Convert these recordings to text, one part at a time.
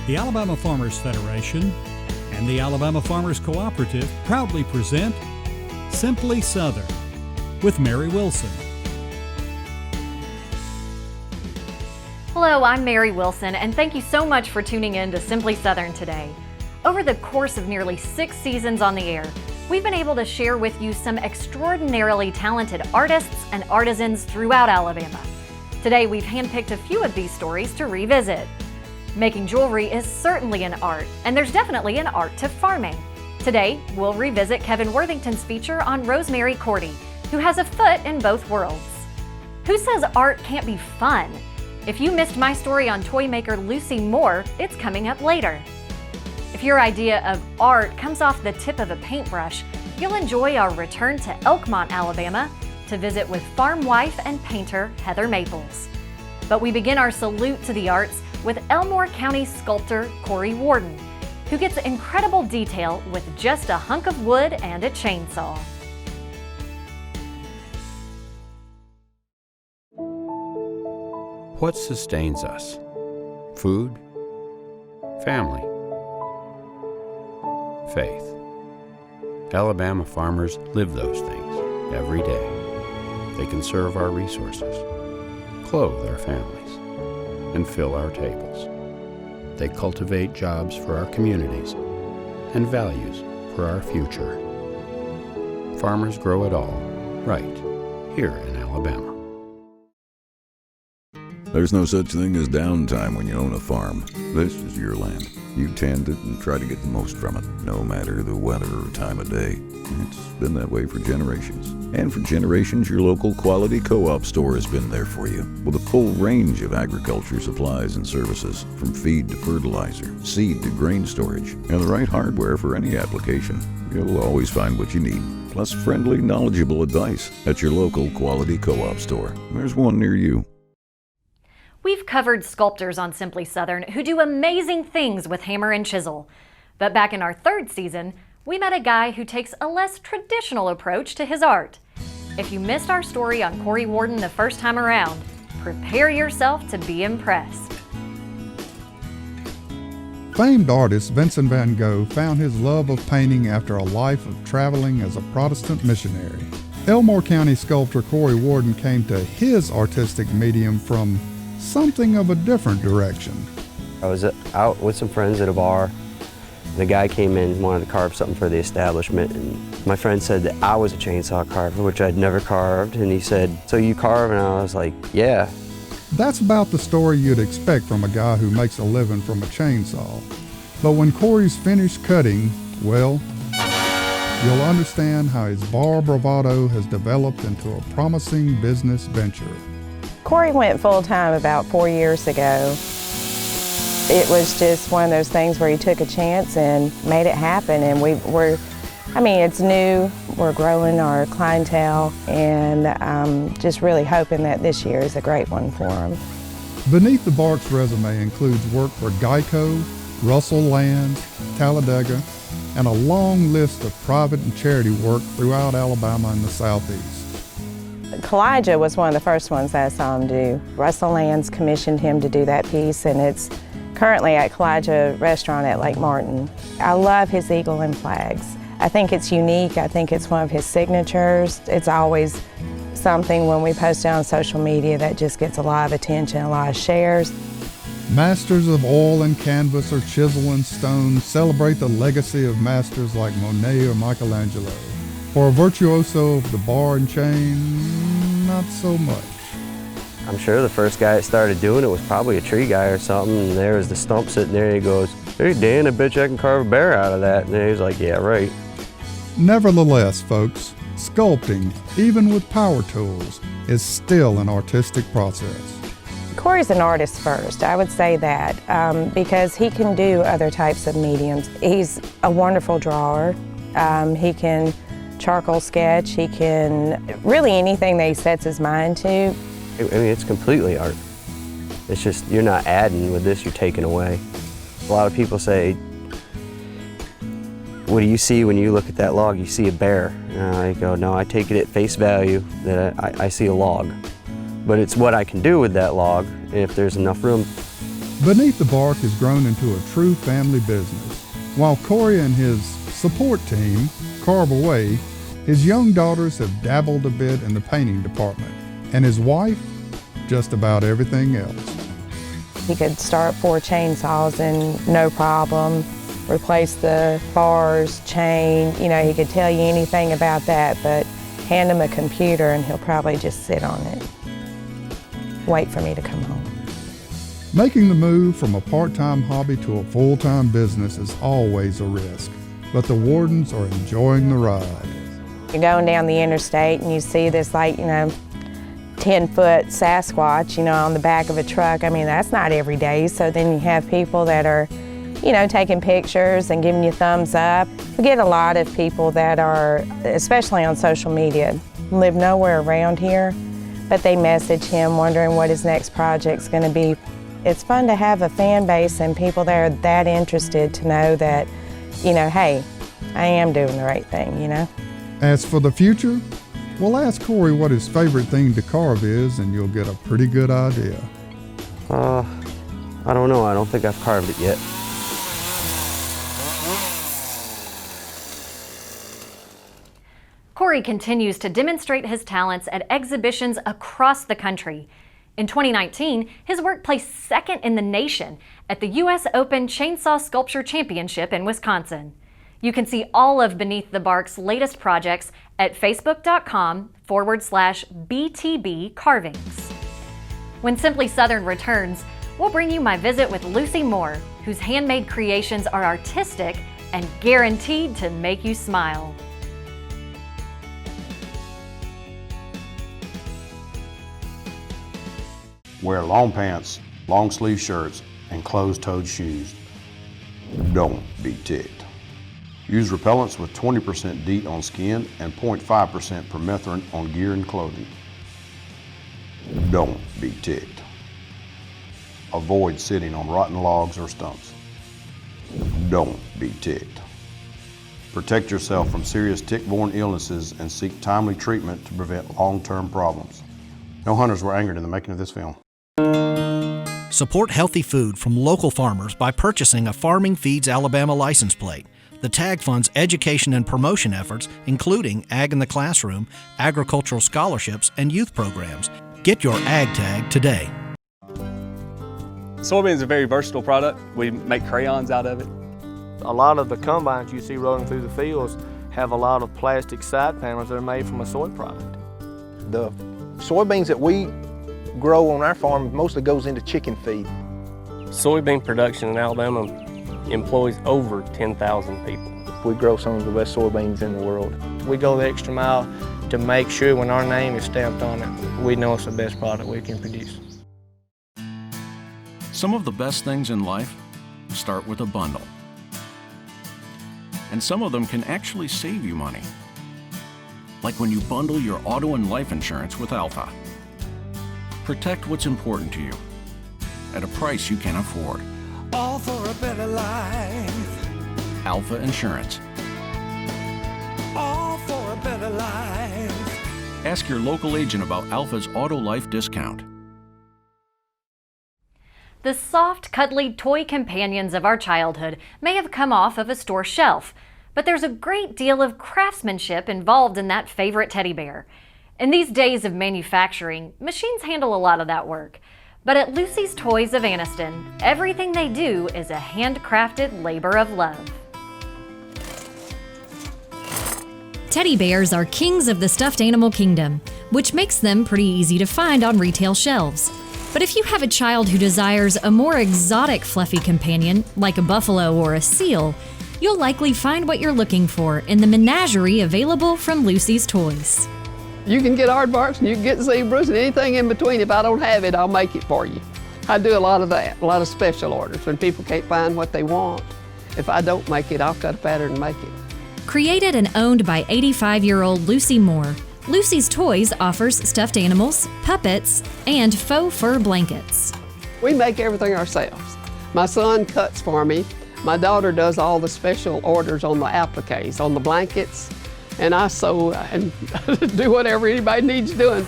The Alabama Farmers Federation and the Alabama Farmers Cooperative proudly present Simply Southern with Mary Wilson. Hello, I'm Mary Wilson, and thank you so much for tuning in to Simply Southern today. Over the course of nearly 6 seasons on the air, we've been able to share with you some extraordinarily talented artists and artisans throughout Alabama. Today, we've handpicked a few of these stories to revisit. Making jewelry is certainly an art, and there's definitely an art to farming. Today, we'll revisit Kevin Worthington's feature on Rosemary Corte, who has a foot in both worlds. Who says art can't be fun? If you missed my story on toy maker Lucy Moore, it's coming up later. If your idea of art comes off the tip of a paintbrush, you'll enjoy our return to Elkmont, Alabama, to visit with farm wife and painter Heather Maples. But we begin our salute to the arts with Elmore County sculptor Corey Worden, who gets incredible detail with just a hunk of wood and a chainsaw. What sustains us? Food? Family? Faith. Alabama farmers live those things every day. They conserve our resources, clothe our families, and fill our tables. They cultivate jobs for our communities and values for our future. Farmers grow it all right here in Alabama. There's no such thing as downtime when you own a farm. This is your land. You tend it and try to get the most from it, no matter the weather or time of day. It's been that way for generations. And for generations, your local quality co-op store has been there for you, with a full range of agriculture supplies and services, from feed to fertilizer, seed to grain storage, and the right hardware for any application. You'll always find what you need, plus friendly, knowledgeable advice at your local quality co-op store. There's one near you. We've covered sculptors on Simply Southern who do amazing things with hammer and chisel. But back in our 3rd season, we met a guy who takes a less traditional approach to his art. If you missed our story on Corey Worden the first time around, prepare yourself to be impressed. Famed artist Vincent van Gogh found his love of painting after a life of traveling as a Protestant missionary. Elmore County sculptor Corey Worden came to his artistic medium from something of a different direction. I was out with some friends at a bar. The guy came in and wanted to carve something for the establishment, and my friend said that I was a chainsaw carver, which I'd never carved, and he said, "So you carve?" And I was like, "Yeah." That's about the story you'd expect from a guy who makes a living from a chainsaw. But when Corey's finished cutting, well, you'll understand how his bar bravado has developed into a promising business venture. Corey went full-time about 4 years ago. It was just one of those things where he took a chance and made it happen, and it's new, we're growing our clientele, and I'm just really hoping that this year is a great one for him. Beneath the Barks resume includes work for Geico, Russell Lands, Talladega, and a long list of private and charity work throughout Alabama and the Southeast. Kalijah was one of the first ones that I saw him do. Russell Lands commissioned him to do that piece, and it's currently at Kalijah Restaurant at Lake Martin. I love his eagle and flags. I think it's unique. I think it's one of his signatures. It's always something when we post it on social media that just gets a lot of attention, a lot of shares. Masters of oil and canvas or chisel and stone celebrate the legacy of masters like Monet or Michelangelo. For a virtuoso of the bar and chain, not so much. I'm sure the first guy that started doing it was probably a tree guy or something, and there was the stump sitting there, and he goes, "Hey Dan, I bet you I can carve a bear out of that." And he was like, "Yeah, right." Nevertheless, folks, sculpting, even with power tools, is still an artistic process. Corey's an artist first, I would say that, because he can do other types of mediums. He's a wonderful drawer. He can charcoal sketch. He can really anything that he sets his mind to. I mean, it's completely art. It's just, you're not adding with this, you're taking away. A lot of people say, what do you see when you look at that log? You see a bear. And I go, no, I take it at face value that I see a log. But it's what I can do with that log, if there's enough room. Beneath the Bark has grown into a true family business. While Corey and his support team carve away, his young daughters have dabbled a bit in the painting department, and his wife, just about everything else. He could start 4 chainsaws and no problem, replace the bars, chain, he could tell you anything about that, but hand him a computer and he'll probably just sit on it, wait for me to come home. Making the move from a part-time hobby to a full-time business is always a risk, but the Wordens are enjoying the ride. You're going down the interstate and you see this 10-foot Sasquatch, on the back of a truck. I mean, that's not every day. So then you have people that are, taking pictures and giving you thumbs up. We get a lot of people that are, especially on social media, live nowhere around here, but they message him wondering what his next project's gonna be. It's fun to have a fan base and people that are that interested to know that, hey, I am doing the right thing, As for the future, well, ask Corey what his favorite thing to carve is and you'll get a pretty good idea. I don't know. I don't think I've carved it yet. Corey continues to demonstrate his talents at exhibitions across the country. In 2019, his work placed second in the nation at the U.S. Open Chainsaw Sculpture Championship in Wisconsin. You can see all of Beneath the Bark's latest projects at facebook.com/BTB Carvings. When Simply Southern returns, we'll bring you my visit with Lucy Moore, whose handmade creations are artistic and guaranteed to make you smile. Wear long pants, long sleeve shirts, and closed-toed shoes. Don't be ticked. Use repellents with 20% DEET on skin and 0.5% permethrin on gear and clothing. Don't be ticked. Avoid sitting on rotten logs or stumps. Don't be ticked. Protect yourself from serious tick-borne illnesses and seek timely treatment to prevent long-term problems. No hunters were angered in the making of this film. Support healthy food from local farmers by purchasing a Farming Feeds Alabama license plate. The tag funds education and promotion efforts, including Ag in the Classroom, agricultural scholarships, and youth programs. Get your Ag tag today. Soybean is a very versatile product. We make crayons out of it. A lot of the combines you see rolling through the fields have a lot of plastic side panels that are made from a soy product. The soybeans that we grow on our farm mostly goes into chicken feed. Soybean production in Alabama employs over 10,000 people. We grow some of the best soybeans in the world. We go the extra mile to make sure when our name is stamped on it, we know it's the best product we can produce. Some of the best things in life start with a bundle. And some of them can actually save you money. Like when you bundle your auto and life insurance with Alpha. Protect what's important to you at a price you can afford. All for a better life. Alpha Insurance. All for a better life. Ask your local agent about Alpha's Auto Life discount. The soft, cuddly toy companions of our childhood may have come off of a store shelf, but there's a great deal of craftsmanship involved in that favorite teddy bear. In these days of manufacturing, machines handle a lot of that work. But at Lucy's Toys of Anniston, everything they do is a handcrafted labor of love. Teddy bears are kings of the stuffed animal kingdom, which makes them pretty easy to find on retail shelves. But if you have a child who desires a more exotic fluffy companion, like a buffalo or a seal, you'll likely find what you're looking for in the menagerie available from Lucy's Toys. You can get aardvarks and you can get zebras and anything in between. If I don't have it, I'll make it for you. I do a lot of that, a lot of special orders when people can't find what they want. If I don't make it, I'll cut a pattern and make it. Created and owned by 85-year-old Lucy Moore, Lucy's Toys offers stuffed animals, puppets, and faux fur blankets. We make everything ourselves. My son cuts for me. My daughter does all the special orders on the appliques, on the blankets, and I sew and do whatever anybody needs doing.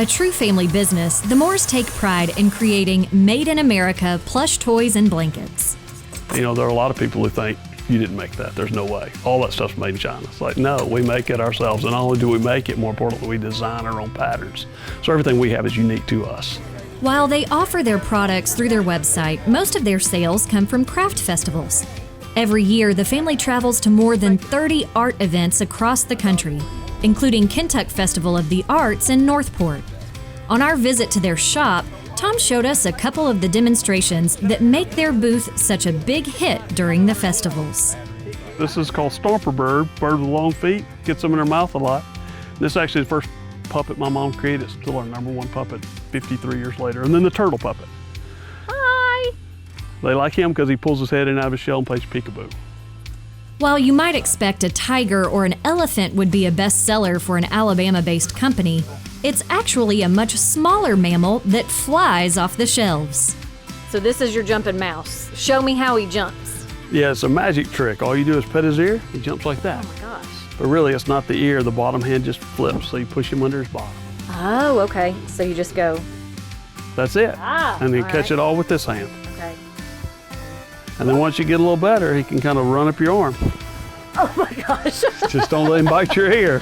A true family business, the Moores take pride in creating made-in-America plush toys and blankets. You know, there are a lot of people who think, you didn't make that, there's no way. All that stuff's made in China. It's like, no, we make it ourselves, and not only do we make it, more importantly, we design our own patterns. So everything we have is unique to us. While they offer their products through their website, most of their sales come from craft festivals. Every year, the family travels to more than 30 art events across the country, including Kentuck Festival of the Arts in Northport. On our visit to their shop, Tom showed us a couple of the demonstrations that make their booth such a big hit during the festivals. This is called Stomper Bird, bird with long feet, gets them in their mouth a lot. This is actually the first puppet my mom created. It's still our #1 puppet 53 years later. And then the turtle puppet. Hi! They like him because he pulls his head in out of his shell and plays peekaboo. While you might expect a tiger or an elephant would be a bestseller for an Alabama-based company, it's actually a much smaller mammal that flies off the shelves. So this is your jumping mouse. Show me how he jumps. Yeah, it's a magic trick. All you do is pet his ear, he jumps like that. Oh my gosh. But really, it's not the ear. The bottom hand just flips, so you push him under his bottom. Oh, okay. So you just go. That's it. And then catch it all with this hand. Okay. And then once you get a little better, he can kind of run up your arm. Oh my gosh. Just don't let him bite your ear.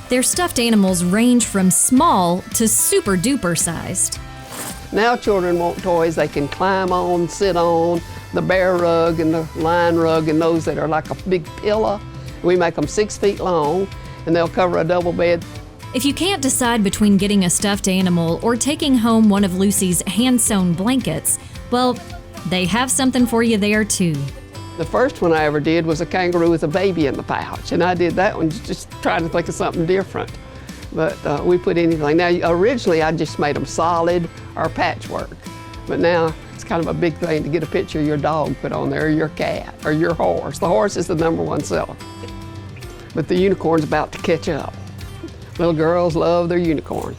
Their stuffed animals range from small to super duper sized. Now children want toys they can climb on, sit on, the bear rug and the lion rug and those that are like a big pillow. We make them 6 feet long and they'll cover a double bed. If you can't decide between getting a stuffed animal or taking home one of Lucy's hand-sewn blankets, well, they have something for you there too. The first one I ever did was a kangaroo with a baby in the pouch, and I did that one just trying to think of something different. But we put anything. Now, originally I just made them solid or patchwork, but now it's kind of a big thing to get a picture of your dog put on there, or your cat, or your horse. The horse is the #1 seller, but the unicorn's about to catch up. Little girls love their unicorn.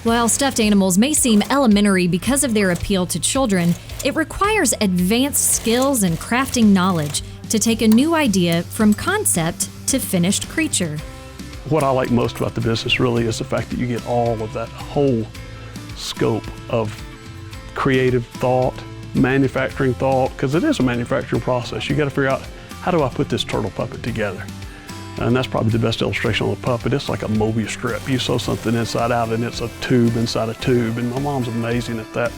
While stuffed animals may seem elementary because of their appeal to children, it requires advanced skills and crafting knowledge to take a new idea from concept to finished creature. What I like most about the business really is the fact that you get all of that whole scope of creative thought, manufacturing thought, because it is a manufacturing process. You got to figure out, how do I put this turtle puppet together? And that's probably the best illustration on the puppet. It's like a Mobius strip. You sew something inside out and it's a tube inside a tube, and my mom's amazing at that.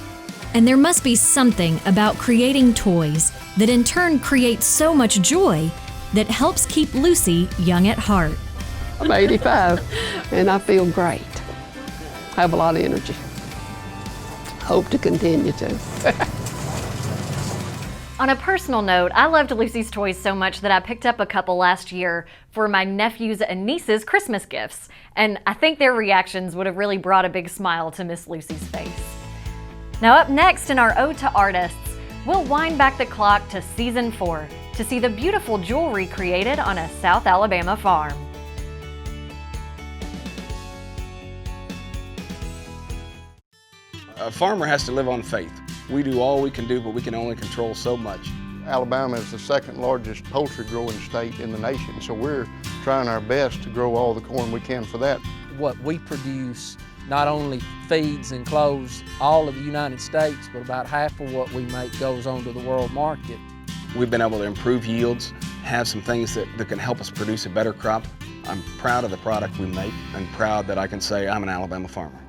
And there must be something about creating toys that in turn creates so much joy that helps keep Lucy young at heart. I'm 85 and I feel great. I have a lot of energy. Hope to continue to. On a personal note, I loved Lucy's toys so much that I picked up a couple last year for my nephews and nieces' Christmas gifts, and I think their reactions would have really brought a big smile to Miss Lucy's face. Now up next in our Ode to Artists, we'll wind back the clock to Season 4 to see the beautiful jewelry created on a South Alabama farm. A farmer has to live on faith. We do all we can do, but we can only control so much. Alabama is the second largest poultry growing state in the nation, so we're trying our best to grow all the corn we can for that. What we produce not only feeds and clothes all of the United States, but about half of what we make goes on to the world market. We've been able to improve yields, have some things that can help us produce a better crop. I'm proud of the product we make and proud that I can say I'm an Alabama farmer.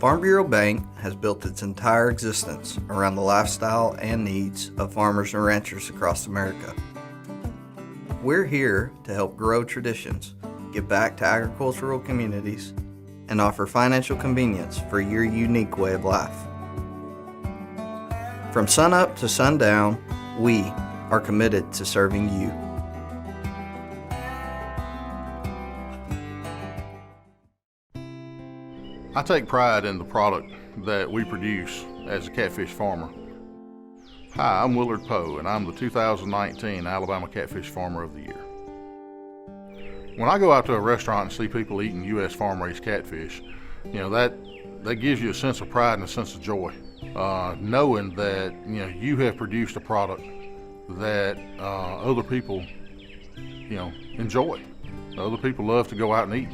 Farm Bureau Bank has built its entire existence around the lifestyle and needs of farmers and ranchers across America. We're here to help grow traditions, give back to agricultural communities, and offer financial convenience for your unique way of life. From sunup to sundown, we are committed to serving you. I take pride in the product that we produce as a catfish farmer. Hi, I'm Willard Poe, and I'm the 2019 Alabama Catfish Farmer of the Year. When I go out to a restaurant and see people eating U.S. farm-raised catfish, that gives you a sense of pride and a sense of joy, knowing that you have produced a product that other people enjoy. Other people love to go out and eat.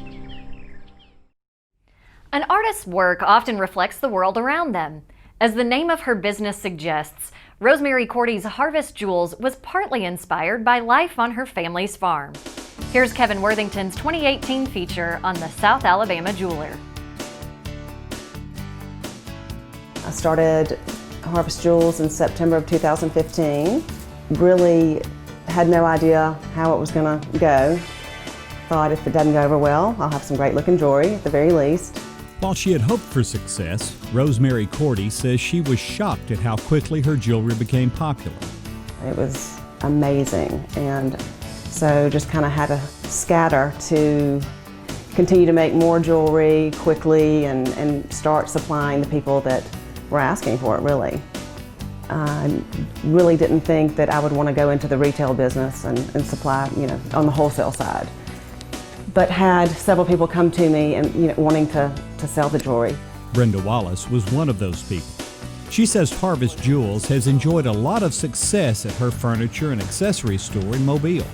An artist's work often reflects the world around them. As the name of her business suggests, Rosemary Corte's Harvest Jewels was partly inspired by life on her family's farm. Here's Kevin Worthington's 2018 feature on the South Alabama jeweler. I started Harvest Jewels in September of 2015. Really had no idea how it was going to go. Thought if it doesn't go over well, I'll have some great looking jewelry at the very least. While she had hoped for success, Rosemary Corte says she was shocked at how quickly her jewelry became popular. It was amazing, and so just kind of had to scatter to continue to make more jewelry quickly and start supplying the people that were asking for it, really. I really didn't think that I would want to go into the retail business and supply, on the wholesale side. But had several people come to me and wanting to sell the jewelry. Brenda Wallace was one of those people. She says Harvest Jewels has enjoyed a lot of success at her furniture and accessories store in Mobile.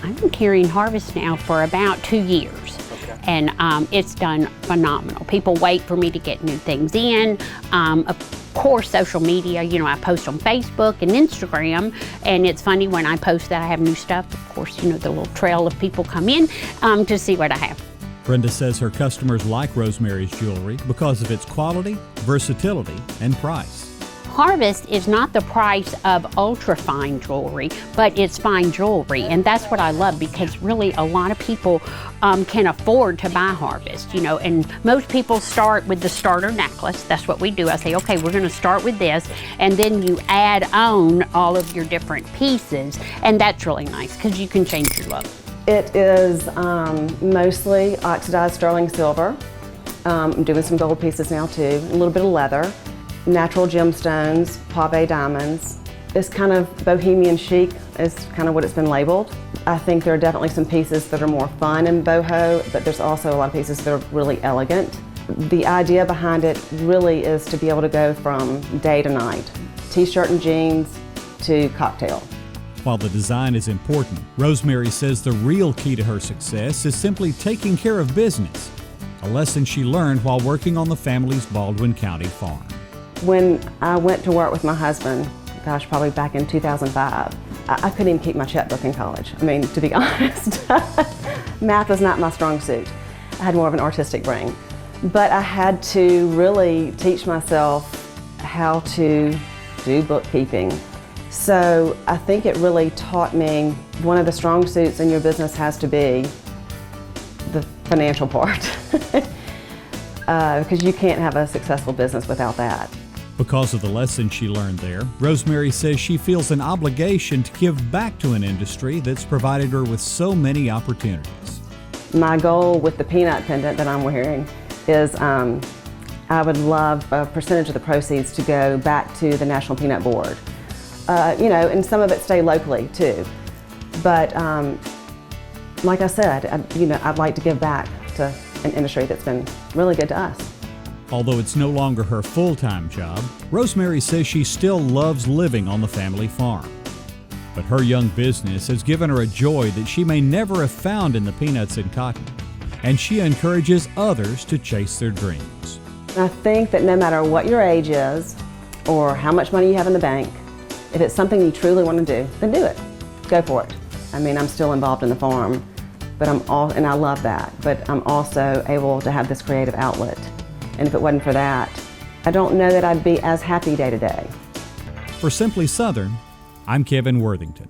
I've been carrying Harvest now for about 2 years. And it's done phenomenal. People wait for me to get new things in. Of course, social media, I post on Facebook and Instagram, and it's funny when I post that I have new stuff. Of course, the little trail of people come in to see what I have. Brenda says her customers like Rosemary's jewelry because of its quality, versatility, and price. Harvest is not the price of ultra fine jewelry, but it's fine jewelry, and that's what I love because really a lot of people can afford to buy Harvest, and most people start with the starter necklace. That's what we do. I say, okay, we're going to start with this, and then you add on all of your different pieces, and that's really nice because you can change your look. It is mostly oxidized sterling silver. I'm doing some gold pieces now too, a little bit of leather. Natural gemstones, pave diamonds. It's kind of bohemian chic is kind of what it's been labeled. I think there are definitely some pieces that are more fun in boho, but there's also a lot of pieces that are really elegant. The idea behind it really is to be able to go from day to night, t-shirt and jeans to cocktail. While the design is important, Rosemary says the real key to her success is simply taking care of business, a lesson she learned while working on the family's Baldwin County farm. When I went to work with my husband, probably back in 2005, I couldn't even keep my checkbook in college. To be honest. Math was not my strong suit. I had more of an artistic brain. But I had to really teach myself how to do bookkeeping. So I think it really taught me one of the strong suits in your business has to be the financial part. Because you can't have a successful business without that. Because of the lesson she learned there, Rosemary says she feels an obligation to give back to an industry that's provided her with so many opportunities. My goal with the peanut pendant that I'm wearing is I would love a percentage of the proceeds to go back to the National Peanut Board. And some of it stay locally too. But like I said, I'd like to give back to an industry that's been really good to us. Although it's no longer her full-time job, Rosemary says she still loves living on the family farm. But her young business has given her a joy that she may never have found in the peanuts and cotton, and she encourages others to chase their dreams. I think that no matter what your age is or how much money you have in the bank, if it's something you truly want to do, then do it. Go for it. I'm still involved in the farm, but and I love that, but I'm also able to have this creative outlet. And if it wasn't for that, I don't know that I'd be as happy day to day. For Simply Southern, I'm Kevin Worthington.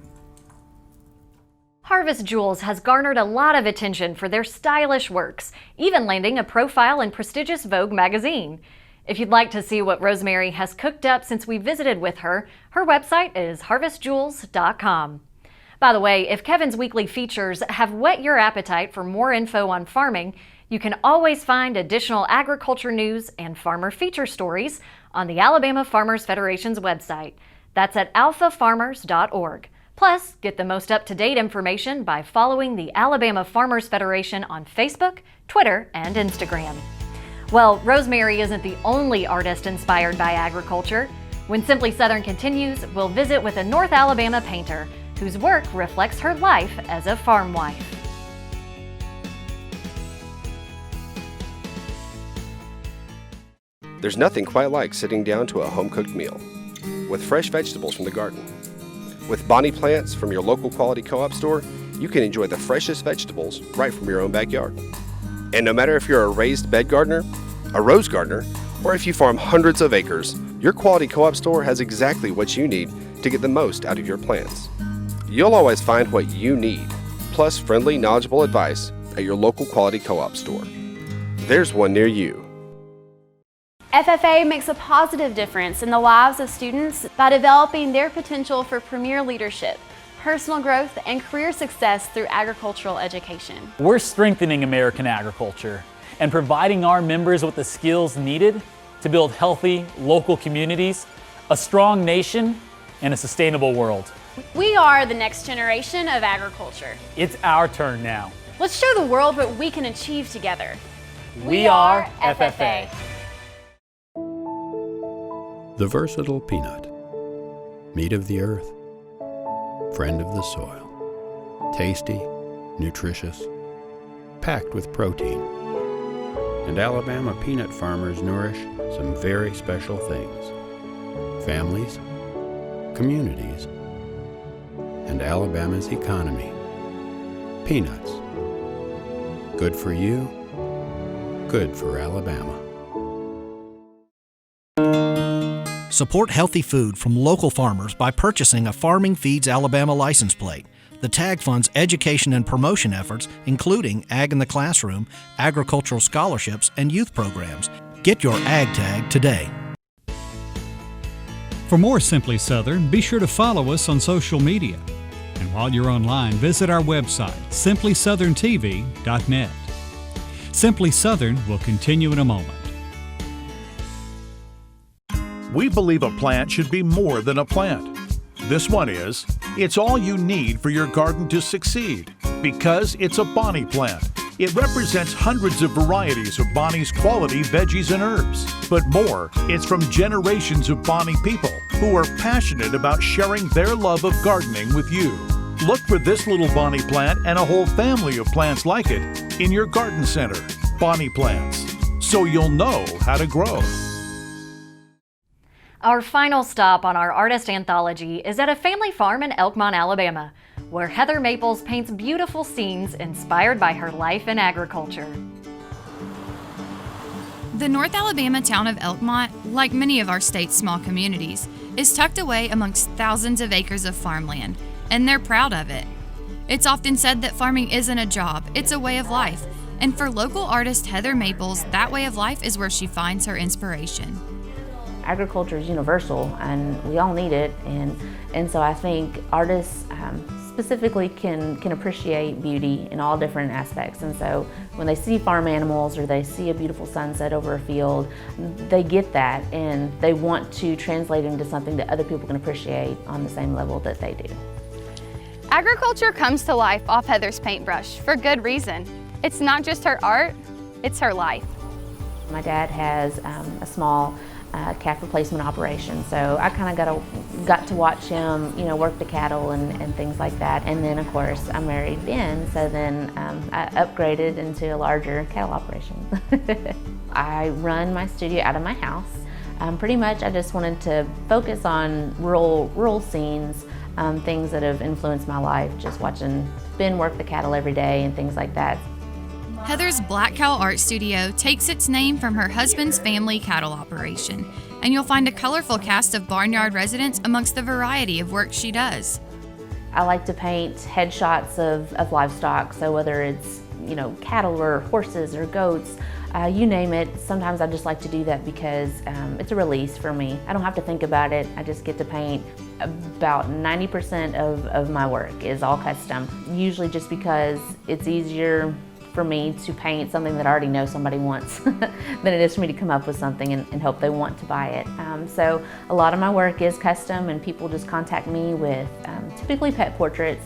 Harvest Jewels has garnered a lot of attention for their stylish works, even landing a profile in prestigious Vogue magazine. If you'd like to see what Rosemary has cooked up since we visited with her, her website is harvestjewels.com. By the way, if Kevin's weekly features have whet your appetite for more info on farming, you can always find additional agriculture news and farmer feature stories on the Alabama Farmers Federation's website. That's at alphafarmers.org. Plus, get the most up-to-date information by following the Alabama Farmers Federation on Facebook, Twitter, and Instagram. Well, Rosemary isn't the only artist inspired by agriculture. When Simply Southern continues, we'll visit with a North Alabama painter whose work reflects her life as a farm wife. There's nothing quite like sitting down to a home-cooked meal with fresh vegetables from the garden. With Bonnie plants from your local quality co-op store, you can enjoy the freshest vegetables right from your own backyard. And no matter if you're a raised bed gardener, a rose gardener, or if you farm hundreds of acres, your quality co-op store has exactly what you need to get the most out of your plants. You'll always find what you need, plus friendly, knowledgeable advice at your local quality co-op store. There's one near you. FFA makes a positive difference in the lives of students by developing their potential for premier leadership, personal growth, and career success through agricultural education. We're strengthening American agriculture and providing our members with the skills needed to build healthy local communities, a strong nation, and a sustainable world. We are the next generation of agriculture. It's our turn now. Let's show the world what we can achieve together. We are FFA. The versatile peanut, meat of the earth, friend of the soil, tasty, nutritious, packed with protein. And Alabama peanut farmers nourish some very special things: families, communities, and Alabama's economy. Peanuts. Good for you, good for Alabama. Support healthy food from local farmers by purchasing a Farming Feeds Alabama license plate. The tag funds education and promotion efforts, including Ag in the Classroom, agricultural scholarships, and youth programs. Get your Ag tag today. For more Simply Southern, be sure to follow us on social media. And while you're online, visit our website, simplysouthern.tv.net. Simply Southern will continue in a moment. We believe a plant should be more than a plant. This one is. It's all you need for your garden to succeed because it's a Bonnie plant. It represents hundreds of varieties of Bonnie's quality veggies and herbs. But more, it's from generations of Bonnie people who are passionate about sharing their love of gardening with you. Look for this little Bonnie plant and a whole family of plants like it in your garden center. Bonnie plants, so you'll know how to grow. Our final stop on our artist anthology is at a family farm in Elkmont, Alabama, where Heather Maples paints beautiful scenes inspired by her life in agriculture. The North Alabama town of Elkmont, like many of our state's small communities, is tucked away amongst thousands of acres of farmland, and they're proud of it. It's often said that farming isn't a job, it's a way of life, and for local artist Heather Maples, that way of life is where she finds her inspiration. Agriculture is universal and we all need it, and so I think artists specifically can appreciate beauty in all different aspects, and so when they see farm animals or they see a beautiful sunset over a field, they get that and they want to translate it into something that other people can appreciate on the same level that they do. Agriculture comes to life off Heather's paintbrush for good reason. It's not just her art, it's her life. My dad has a small calf replacement operation, so I kind of got to watch him, work the cattle and things like that. And then, of course, I married Ben, so then I upgraded into a larger cattle operation. I run my studio out of my house. Pretty much, I just wanted to focus on rural scenes, things that have influenced my life, just watching Ben work the cattle every day and things like that. Heather's Black Cow Art Studio takes its name from her husband's family cattle operation, and you'll find a colorful cast of barnyard residents amongst the variety of work she does. I like to paint headshots of livestock, so whether it's cattle or horses or goats, you name it. Sometimes I just like to do that because it's a release for me. I don't have to think about it. I just get to paint. About 90% of my work is all custom, usually just because it's easier for me to paint something that I already know somebody wants than it is for me to come up with something and hope they want to buy it. So a lot of my work is custom, and people just contact me with typically pet portraits.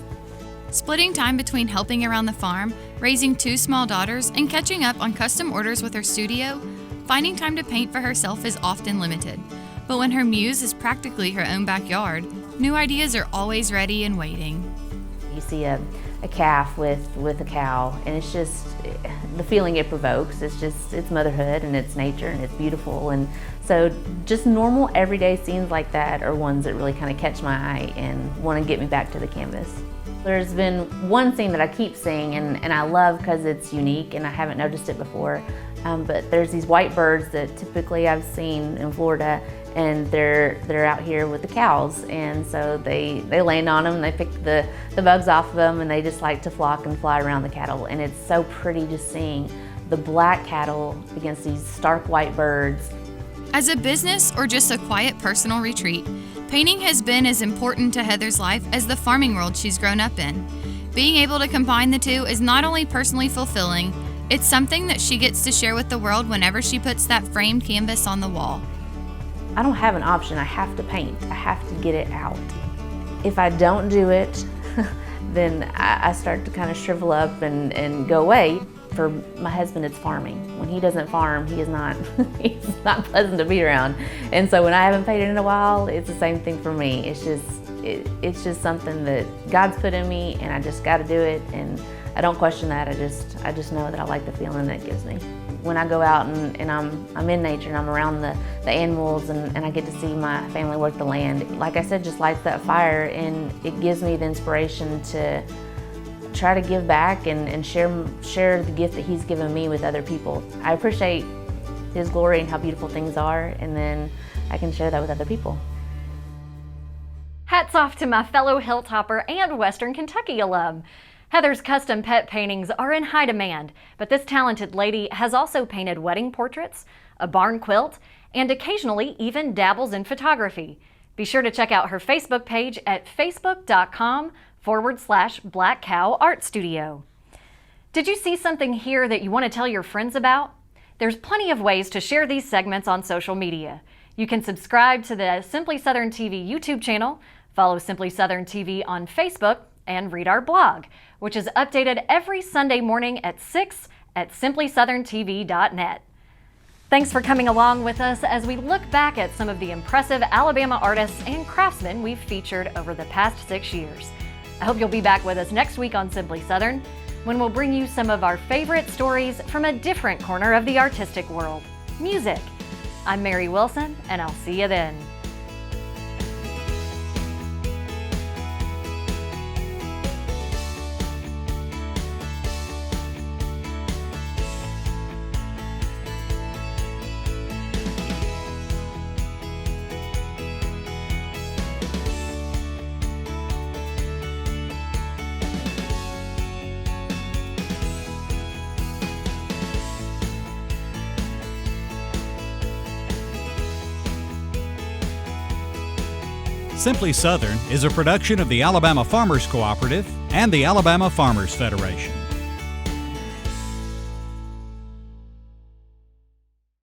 Splitting time between helping around the farm, raising 2 small daughters, and catching up on custom orders with her studio, finding time to paint for herself is often limited. But when her muse is practically her own backyard, New ideas are always ready and waiting. You see a calf with a cow, and it's just the feeling it provokes. It's motherhood, and it's nature, and it's beautiful. And so just normal everyday scenes like that are ones that really kind of catch my eye and want to get me back to the canvas. There's been one scene that I keep seeing, and I love because it's unique and I haven't noticed it before. But there's these white birds that typically I've seen in Florida, and they're out here with the cows, and so they land on them, and they pick the bugs off of them, and they just like to flock and fly around the cattle. And it's so pretty just seeing the black cattle against these stark white birds. As a business or just a quiet personal retreat, painting has been as important to Heather's life as the farming world she's grown up in. Being able to combine the two is not only personally fulfilling, it's something that she gets to share with the world whenever she puts that framed canvas on the wall. I don't have an option. I have to paint. I have to get it out. If I don't do it, then I start to kind of shrivel up and go away. For my husband, it's farming. When he doesn't farm, he's not pleasant to be around. And so when I haven't painted in a while, it's the same thing for me. It's just something that God's put in me, and I just got to do it. And I don't question that. I just know that I like the feeling that it gives me. When I go out and I'm in nature and I'm around the animals and I get to see my family work the land, like I said, just lights that fire, and it gives me the inspiration to try to give back and share the gift that He's given me with other people. I appreciate His glory and how beautiful things are, and then I can share that with other people. Hats off to my fellow Hilltopper and Western Kentucky alum. Heather's custom pet paintings are in high demand, but this talented lady has also painted wedding portraits, a barn quilt, and occasionally even dabbles in photography. Be sure to check out her Facebook page at facebook.com/Black Cow Art Studio. Did you see something here that you want to tell your friends about? There's plenty of ways to share these segments on social media. You can subscribe to the Simply Southern TV YouTube channel, follow Simply Southern TV on Facebook, and read our blog, which is updated every Sunday morning at 6 at simplysouthern.tv.net. Thanks for coming along with us as we look back at some of the impressive Alabama artists and craftsmen we've featured over the past 6 years. I hope you'll be back with us next week on Simply Southern, when we'll bring you some of our favorite stories from a different corner of the artistic world, music. I'm Mary Wilson, and I'll see you then. Simply Southern is a production of the Alabama Farmers Cooperative and the Alabama Farmers Federation.